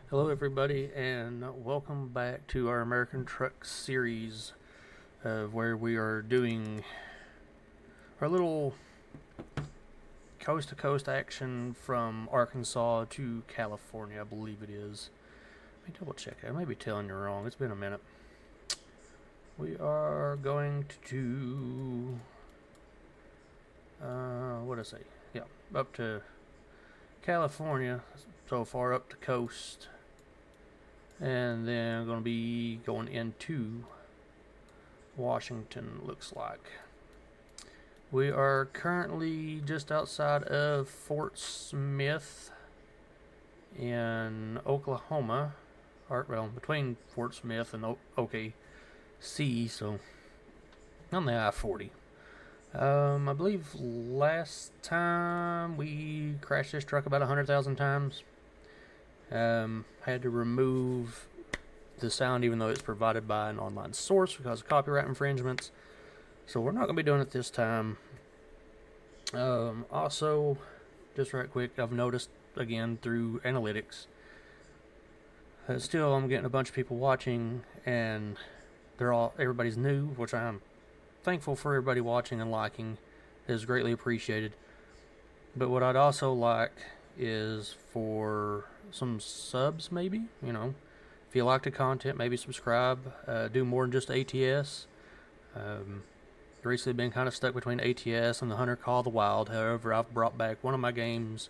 Hello, everybody, and welcome back to our American Truck series, where we are doing our little coast to coast action from Arkansas to California, I believe it is. Let me double check. I may be telling you wrong. It's been a minute. We are going to what did I say? Yeah, up to California, so far up the coast, and then I'm going to be going into Washington, looks like. We are currently just outside of Fort Smith in Oklahoma, or well, between Fort Smith and OKC, so on the I-40. I believe last time we crashed this truck about 100,000 times. Had to remove the sound even though it's provided by an online source because of copyright infringements. So we're not going to be doing it this time. Also, just right quick, I've noticed again through analytics that still I'm getting a bunch of people watching, and everybody's new, which I'm thankful for everybody watching and liking. It is greatly appreciated. But what I'd also like is for some subs, maybe. If you like the content, maybe subscribe. Do more than just ATS. Recently been kind of stuck between ATS and the Hunter Call of the Wild. However, I've brought back one of my games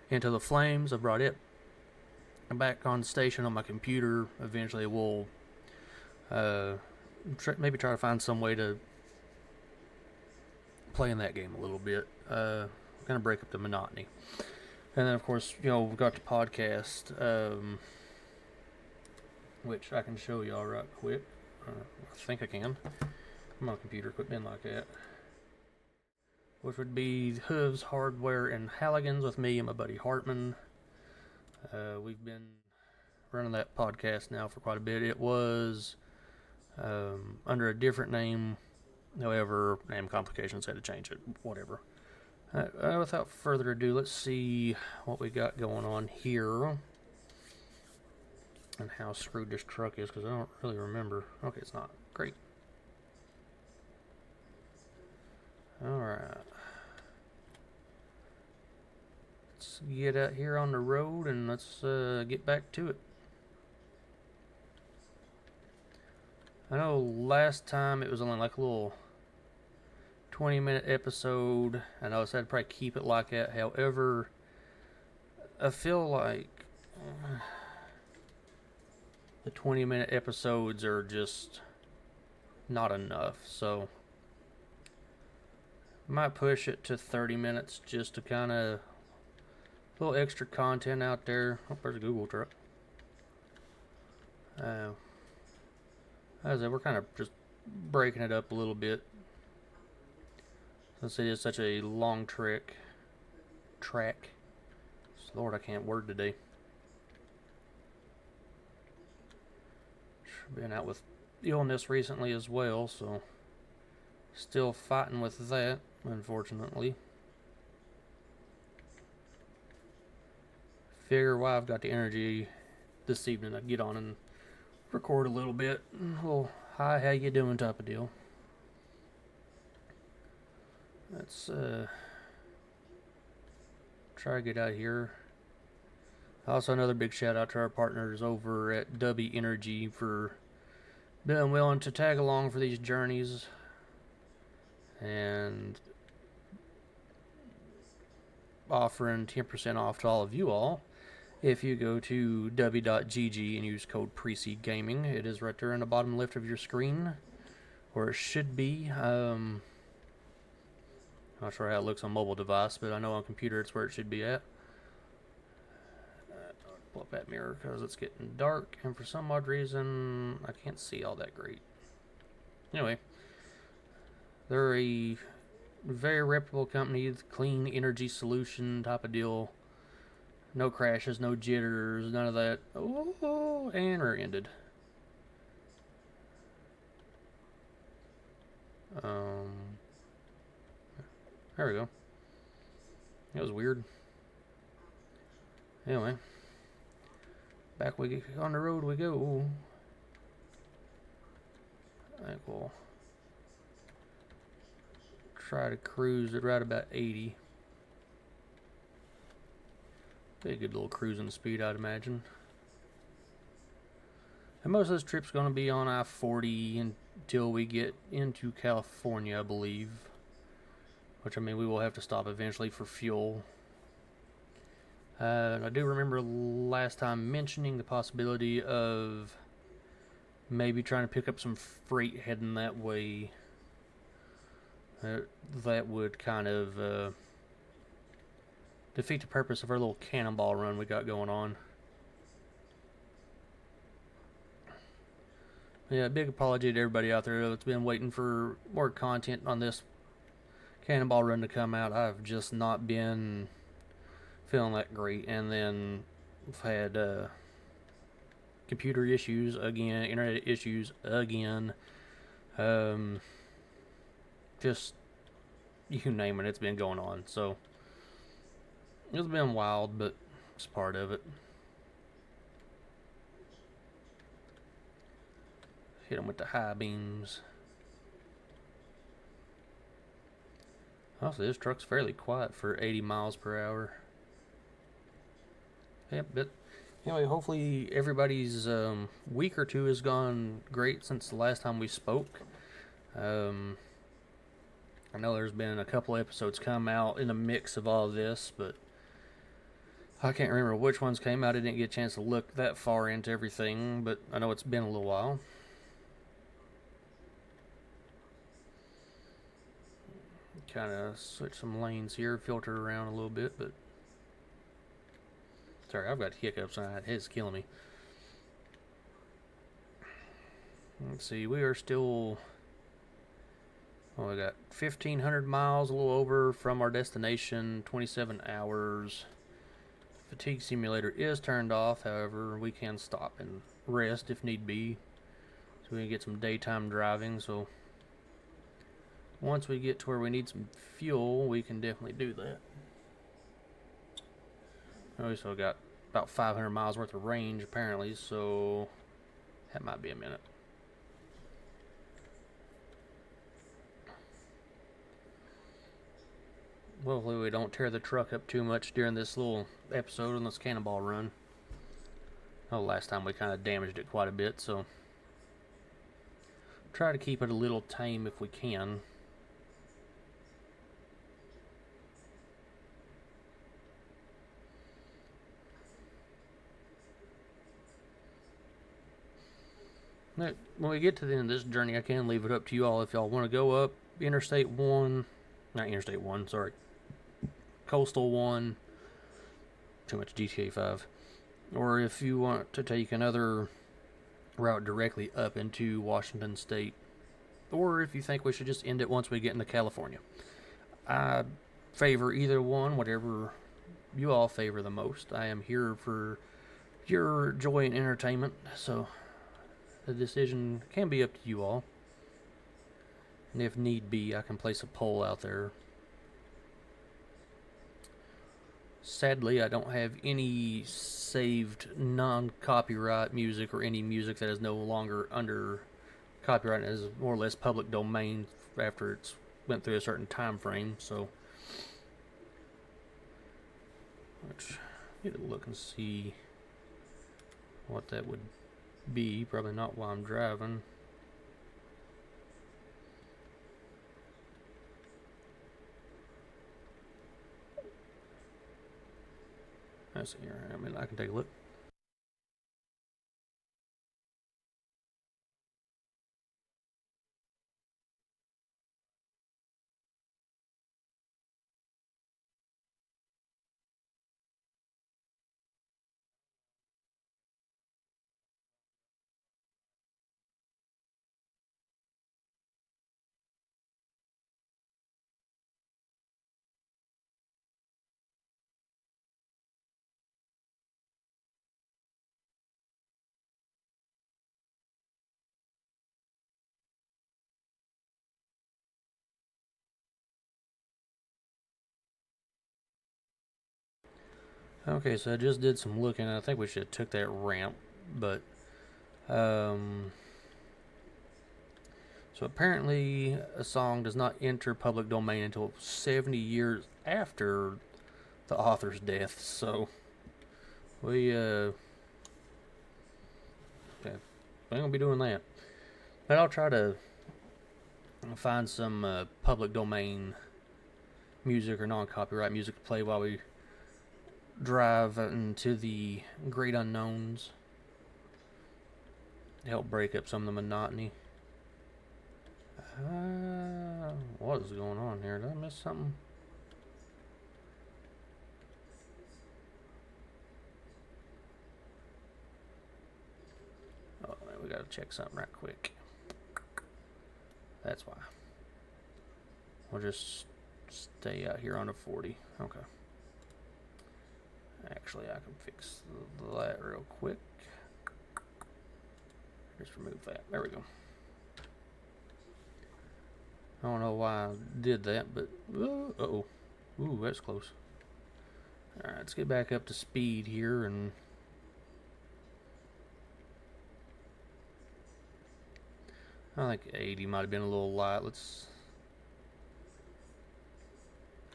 into the flames. I've brought it back on station on my computer. Eventually, we'll maybe try to find some way to play in that game a little bit. Kind of break up the monotony. And then, of course, we've got the podcast, which I can show y'all right quick. I think I can. My computer quit being like that. Which would be Hooves Hardware and Halligan's with me and my buddy Hartman. We've been running that podcast now for quite a bit. It was under a different name. However, name complications had to change it. Whatever. Without further ado, let's see what we got going on here. And how screwed this truck is, because I don't really remember. Okay, it's not. Great. Alright. Let's get out here on the road and let's get back to it. I know last time it was only like a little 20-minute episode. I know I said I'd probably keep it like that. However, I feel like the 20-minute episodes are just not enough. So might push it to 30 minutes just to kind of a little extra content out there. Oh, there's a Google truck. As I said, we're kind of just breaking it up a little bit. Since it is such a long track. Lord, I can't word today. Been out with illness recently as well, so still fighting with that, unfortunately. Figure why I've got the energy this evening to get on and record a little bit. Well, hi, how you doing type of deal. Let's try to get out here. Also, another big shout out to our partners over at W Energy for being willing to tag along for these journeys and offering 10% off to all of you all if you go to w.gg and use code PRECEDGAMING. It is right there in the bottom left of your screen, or it should be. Not sure how it looks on mobile device, but I know on computer it's where it should be at. Pull up that mirror because it's getting dark, and for some odd reason I can't see all that great. Anyway, they're a very reputable company, clean energy solution type of deal. No crashes, no jitters, none of that. Oh, and we're ended. There we go. That was weird. Anyway, Back we on the road we go. I think we'll try to cruise at right about 80. Be a good little cruising speed, I'd imagine. And most of this trip's going to be on I-40 until we get into California, I believe. Which, I mean, we will have to stop eventually for fuel. I do remember last time mentioning the possibility of maybe trying to pick up some freight heading that way. That would kind of defeat the purpose of our little cannonball run we got going on. Yeah, big apology to everybody out there that's been waiting for more content on this Cannonball Run to come out. I've just not been feeling that great, and then I've had computer issues again, internet issues again. Just you name it, it's been going on. So it's been wild, but it's part of it. Hit them with the high beams. Also, this truck's fairly quiet for 80 miles per hour. Yep, but anyway, hopefully everybody's week or two has gone great since the last time we spoke. I know there's been a couple episodes come out in the mix of all of this, but I can't remember which ones came out. I didn't get a chance to look that far into everything, but I know it's been a little while. Kind of switch some lanes here, filter around a little bit, but sorry, I've got hiccups and it's killing me. Let's see, we are still, we got 1,500 miles, a little over from our destination, 27 hours. Fatigue simulator is turned off, however, we can stop and rest if need be, so we can get some daytime driving. So once we get to where we need some fuel, we can definitely do that. We still got about 500 miles worth of range apparently, so that might be a minute. Hopefully we don't tear the truck up too much during this little episode on this cannonball run. Oh, last time we kind of damaged it quite a bit, so try to keep it a little tame if we can. When we get to the end of this journey, I can leave it up to you all if y'all want to go up Interstate 1, not Interstate 1, sorry, Coastal 1, too much GTA 5, or if you want to take another route directly up into Washington State, or if you think we should just end it once we get into California. I favor either one, whatever you all favor the most. I am here for your joy and entertainment, so the decision can be up to you all. And if need be, I can place a poll out there. Sadly, I don't have any saved non-copyright music or any music that is no longer under copyright and is more or less public domain after it's went through a certain time frame. So, which need to look and see what that would be. Probably not while I'm driving. Let's see here. I mean, I can take a look. Okay, so I just did some looking. I think we should have took that ramp, but so apparently a song does not enter public domain until 70 years after the author's death. So we okay, we ain't gonna be doing that. But I'll try to find some public domain music or non-copyright music to play while we drive into the great unknowns to help break up some of the monotony. What is going on here? Did I miss something? Oh man, we gotta check something right quick. That's why. We'll just stay out here on a 40. Okay. Actually, I can fix that real quick. Just remove that. There we go. I don't know why I did that, but uh-oh. Ooh, that's close. Alright, let's get back up to speed here and I think 80 might have been a little light. Let's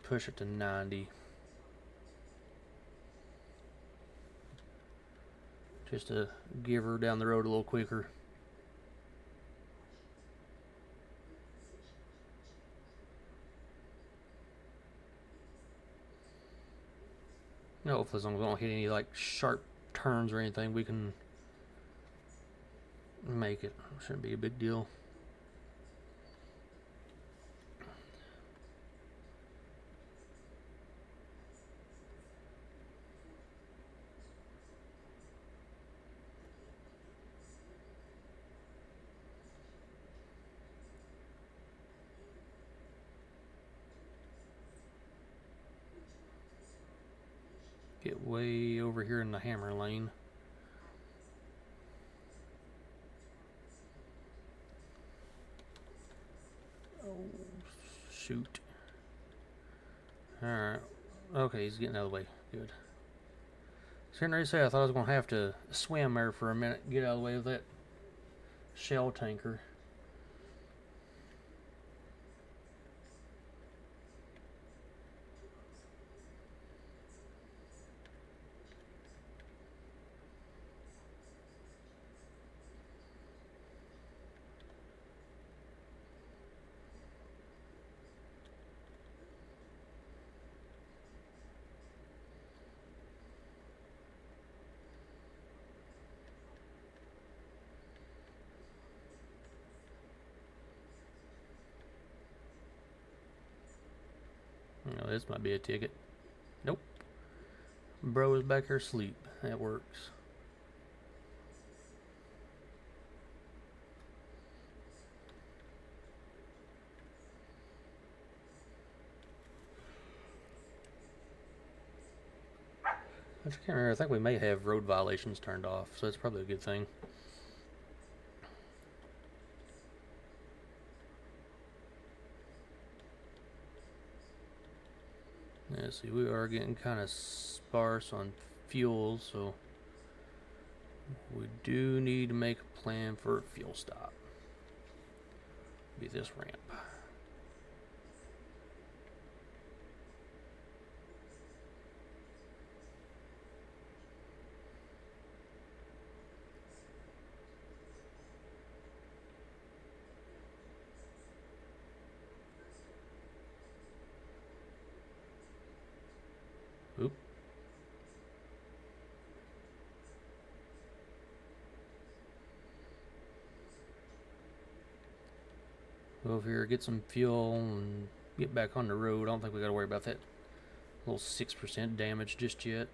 push it to 90. Just to give her down the road a little quicker. No, hopefully as long as we don't hit any like sharp turns or anything, we can make it. Shouldn't be a big deal. Get way over here in the hammer lane. Oh, shoot. Alright. Okay, he's getting out of the way. Good. Sitting ready to say I thought I was going to have to swim there for a minute, get out of the way of that shell tanker. Oh, this might be a ticket. Nope. Bro is back here asleep. That works. I just can't remember. I think we may have road violations turned off, so that's probably a good thing. Let's see, we are getting kind of sparse on fuel, so we do need to make a plan for a fuel stop. Be this ramp. Oop. Go over here, get some fuel, and get back on the road. I don't think we got to worry about that little 6% damage just yet.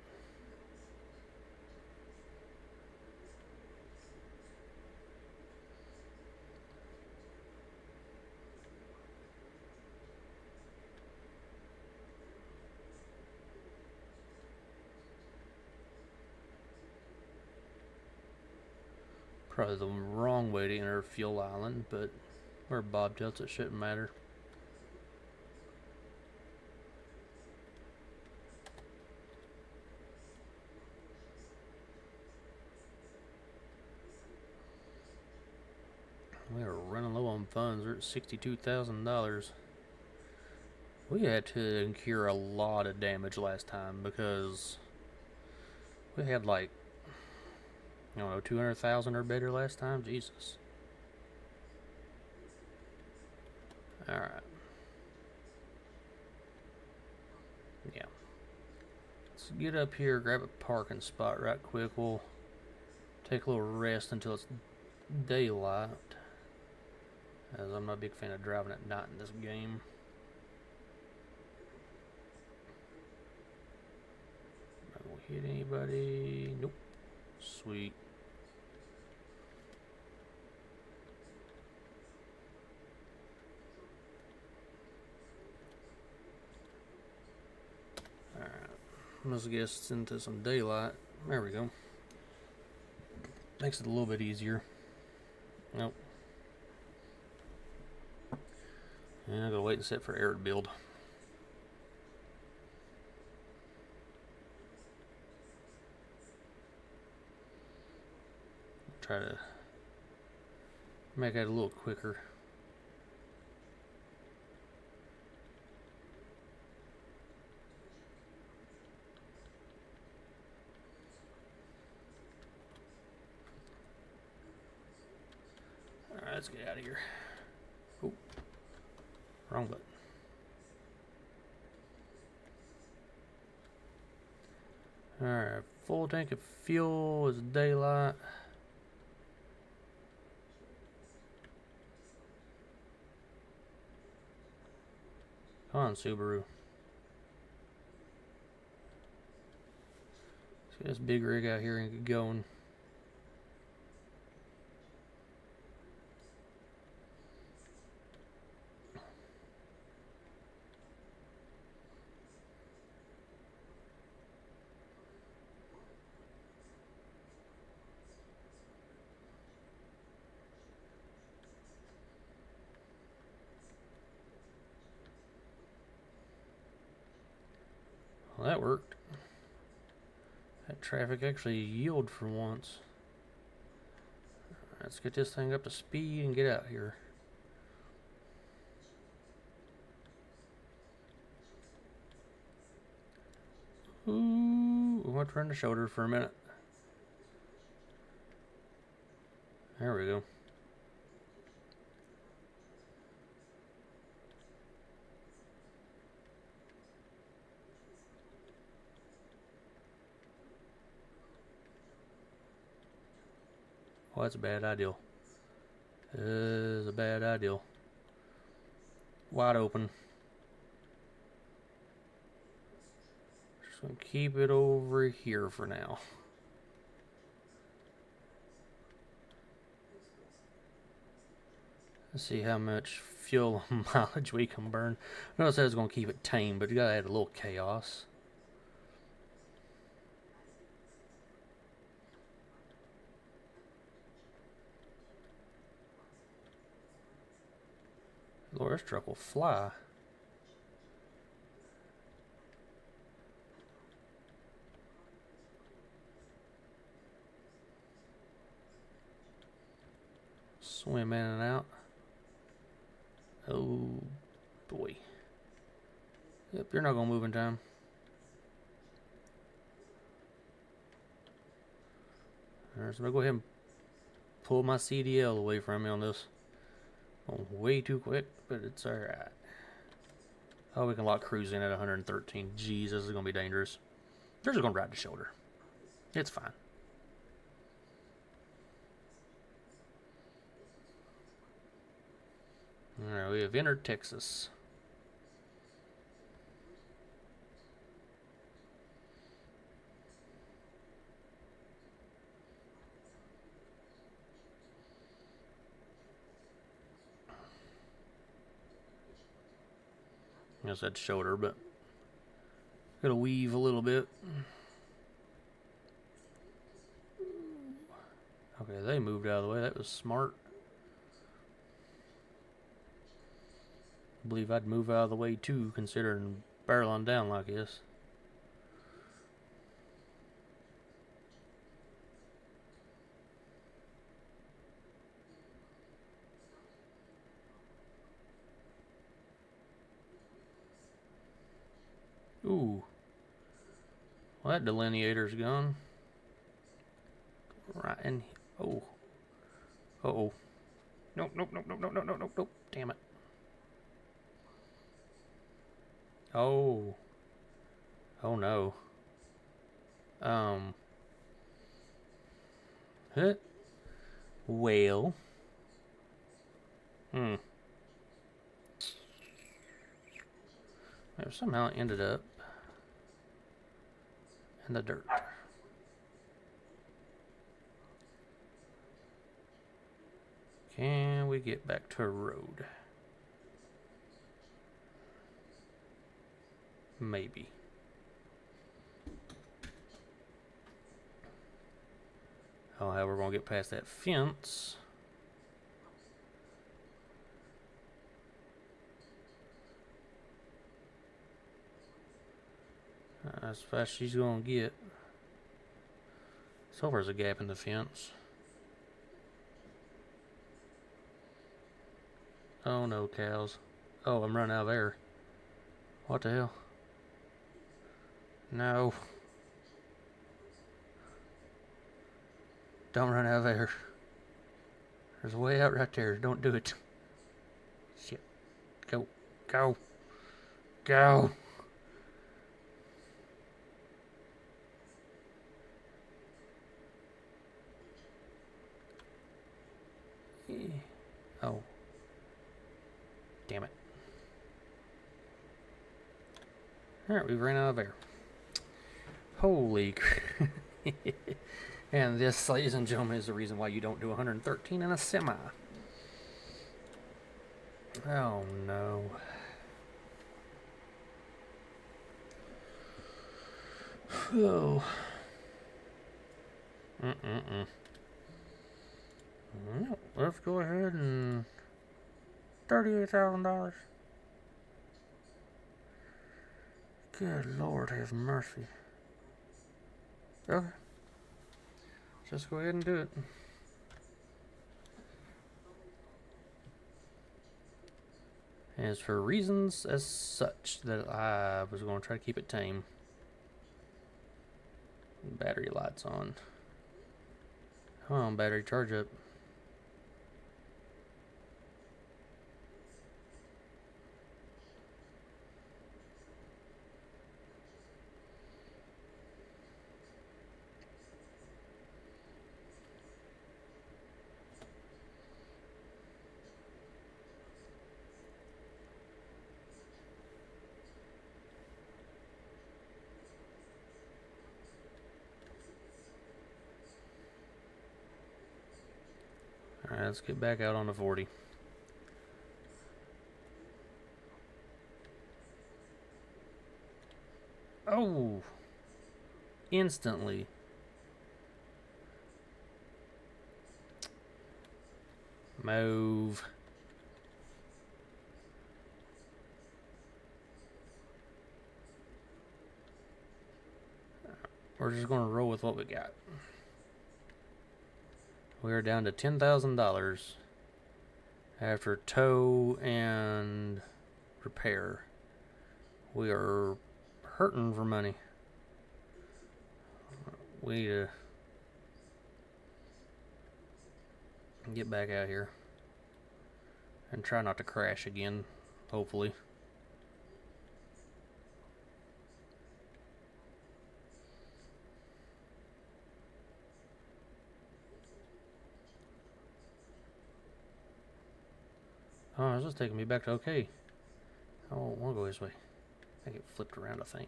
Probably the wrong way to enter Fuel Island, but we're bobtails, it shouldn't matter. funds. We're at $62,000. We had to incur a lot of damage last time because we had like, I don't know, 200,000 or better last time. Jesus. Alright. Yeah. Let's get up here, grab a parking spot right quick. We'll take a little rest until it's daylight, as I'm not a big fan of driving at night in this game. Not gonna hit anybody. Nope. Sweet. Alright. Let's get into some daylight. There we go. Makes it a little bit easier. Nope. And I gotta wait and set for air to build. Try to make that a little quicker. Alright, let's get out of here. Oh, wrong button. Alright, full tank of fuel is daylight. Come on, Subaru. Let's get this big rig out here and get going. Well, that worked. That traffic actually yielded for once. Let's get this thing up to speed and get out here. Ooh, I want to turn the shoulder for a minute. There we go. Oh, that's a bad idea. That is a bad idea. Wide open. Just gonna keep it over here for now. Let's see how much fuel mileage we can burn. I know it says it's gonna keep it tame, but you gotta add a little chaos. Lord, this truck will fly. Swim in and out. Oh boy. Yep, you're not gonna move in time. Alright, so I'm gonna go ahead and pull my CDL away from me on this. Going way too quick, but it's alright. Oh, we can lock cruising at 113. Jeez, this is gonna be dangerous. They're just gonna ride the shoulder. It's fine. Alright, we have entered Texas. I said shoulder, but gotta weave a little bit. Okay, they moved out of the way. That was smart. I believe I'd move out of the way too, considering barreling down like this. Ooh. Well, that delineator's gone. Right in. Oh. Uh-oh. Nope, nope, nope, nope, nope, nope, nope, nope. Damn it. Oh. Oh no. Huh? Well. I somehow ended up in the dirt. Can we get back to a road? Maybe. Oh, how we're gonna get past that fence? As fast as she's gonna get. So there's a gap in the fence. Oh no, cows. Oh, I'm running out of air. What the hell? No. Don't run out of air. There's a way out right there. Don't do it. Shit. Go. Go. Go. Oh. Damn it. Alright, we ran out of air. Holy crap. And this, ladies and gentlemen, is the reason why you don't do 113 in a semi. Oh no. Oh. No, let's go ahead and $38,000. Good Lord, have mercy. Okay. Just go ahead and do it. As for reasons as such that I was going to try to keep it tame. Battery lights on. Come on, battery, charge up. Alright, let's get back out on the 40. Oh! Instantly. Move. We're just going to roll with what we got. We're down to $10,000 after tow and repair. We are hurting for money. We need to get back out here and try not to crash again, hopefully. Oh, it's just taking me back to OK. I don't want to go this way. I get flipped around, I think.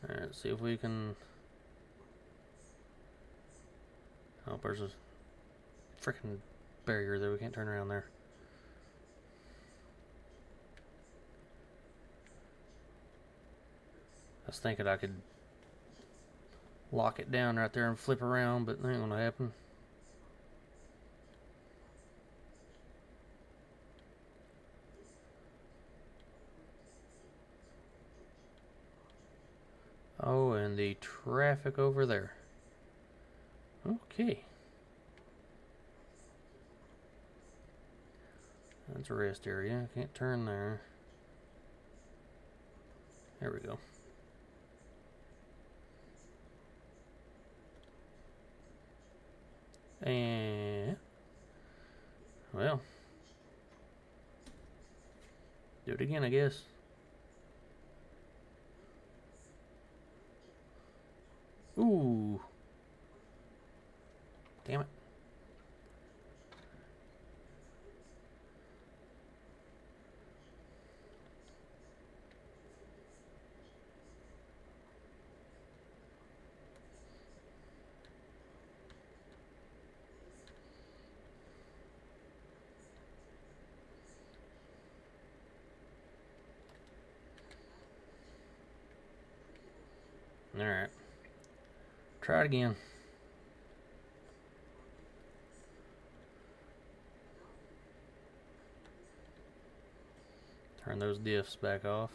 Alright, let's see if we can... Oh, there's a freaking barrier there. We can't turn around there. I was thinking I could lock it down right there and flip around, but that ain't gonna happen. Oh, and the traffic over there. Okay. That's a rest area. Can't turn there. There we go. And well, do it again, I guess. Ooh. Damn it. Alright. Try it again. Turn those diffs back off.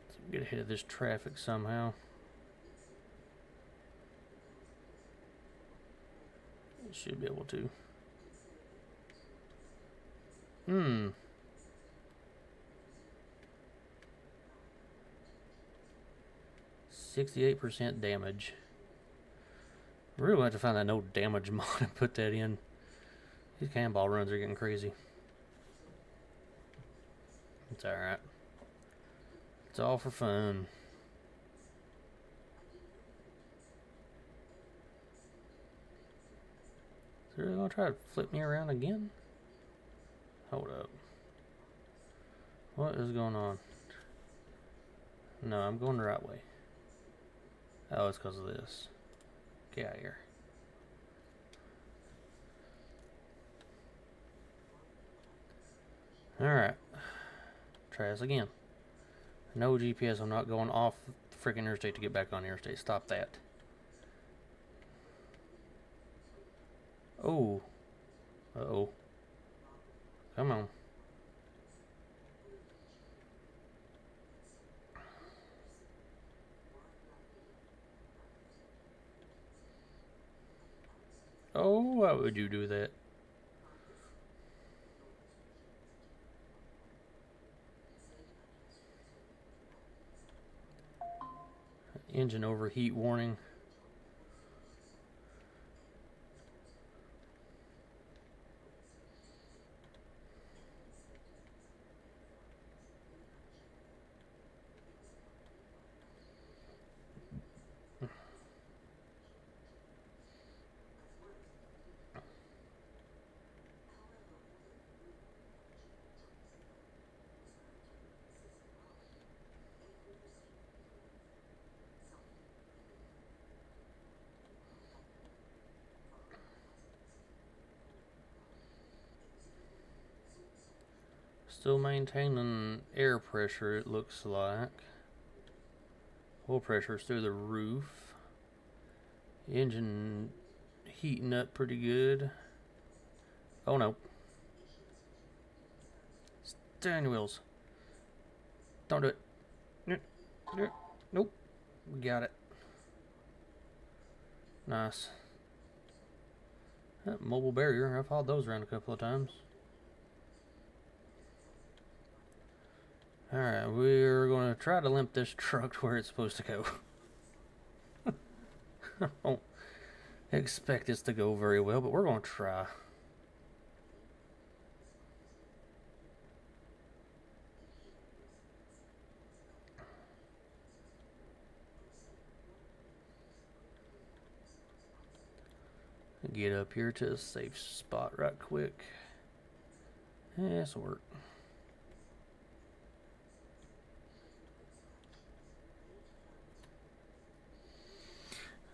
Let's get ahead of this traffic somehow. Should be able to. 68% damage. Really want to find that no damage mod and put that in. These cannonball runs are getting crazy. It's alright. It's all for fun. Is it really gonna try to flip me around again? Hold up. What is going on? No, I'm going the right way. Oh, it's because of this. Get out of here. Alright. Try this again. No GPS, I'm not going off the freaking interstate to get back on the interstate. Stop that. Oh. Uh-oh. Come on. Oh, why would you do that? Engine overheat warning. Still maintaining air pressure, it looks like. Oil pressure's through the roof. Engine heating up pretty good. Oh no. Steering wheels. Don't do it. Nope. We got it. Nice. That mobile barrier. I've hauled those around a couple of times. Alright, we're going to try to limp this truck to where it's supposed to go. I don't expect this to go very well, but we're going to try. Get up here to a safe spot right quick. Yeah, this'll work.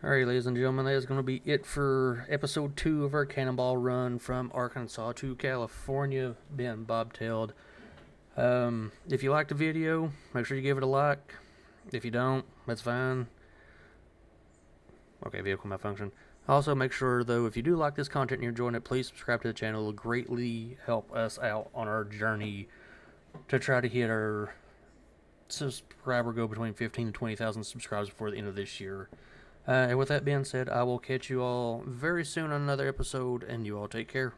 Alright, ladies and gentlemen, that is going to be it for episode 2 of our Cannonball Run from Arkansas to California, being bobtailed. If you liked the video, make sure you give it a like. If you don't, that's fine. Okay, vehicle malfunction. Also, make sure, though, if you do like this content and you're enjoying it, please subscribe to the channel. It will greatly help us out on our journey to try to hit our subscriber goal between 15 and 20,000 subscribers before the end of this year. And with that being said, I will catch you all very soon on another episode, and you all take care.